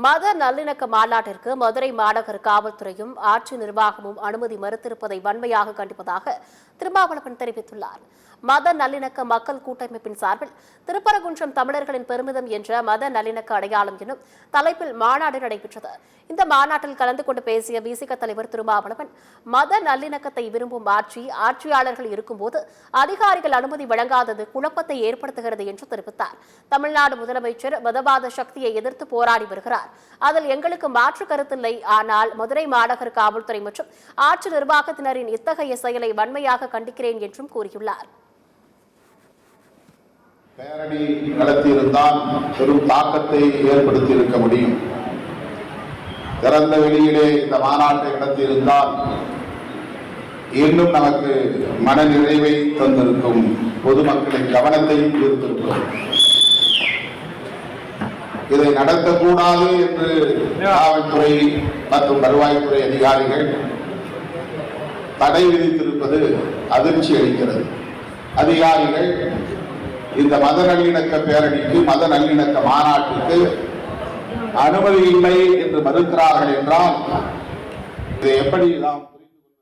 மத நல்லிணக்க மாநாட்டிற்கு மதுரை மாநகர காவல்துறையும் ஆட்சி நிர்வாகமும் அனுமதி மறுத்திருப்பதை வன்மையாக கண்டிப்பதாக திருமாவளவன் தெரிவித்துள்ளார். மத நல்லிணக்க மக்கள் கூட்டமைப்பின் சார்பில் திருப்பரங்குன்றம் தமிழர்களின் பெருமிதம் என்ற மத நல்லிணக்க அடையாளம் எனும் தலைப்பில் மாநாடு நடைபெற்றது. இந்த மாநாட்டில் கலந்து கொண்டு பேசிய விசிக தலைவர் திருமாவளவன், மத நல்லிணக்கத்தை விரும்பும் ஆட்சியாளர்கள் இருக்கும்போது அதிகாரிகள் அனுமதி வழங்காதது குழப்பத்தை ஏற்படுத்துகிறது என்று தெரிவித்தார். தமிழ்நாடு முதலமைச்சர் மதவாத சக்தியை எதிர்த்து போராடி வருகிறார். அதில் எங்களுக்கு மாற்று கருத்தில்லை. ஆனால் மதுரை மாநகர காவல்துறை மற்றும் ஆட்சி நிர்வாகத்தினரின் இத்தகைய செயலை வன்மையாக கண்டிக்கிறேன் என்றும் கூறியுள்ளார். பேரணி நடத்தியிருந்தால் பெரும் தாக்கத்தை ஏற்படுத்தி இருக்க முடியும். திறந்த வெளியிலே இந்த மாநாட்டை நடத்தியிருந்தால் இன்னும் நமக்கு மன நிறைவை தந்திருக்கும், பொதுமக்களின் கவனத்தையும் ஈர்த்திருக்கும். இதை நடத்தக்கூடாது என்று காவல்துறை மற்றும் வருவாய்த்துறை அதிகாரிகள் தடை விதித்திருப்பது அதிர்ச்சி அளிக்கிறது. அதிகாரிகள் இந்த மத நல்லிணக்க பேரணிக்கு, மத நல்லிணக்க மாநாட்டுக்கு அனுமதி இல்லை என்று மறுக்கிறார்கள் என்றால் இதை எப்படி நாம்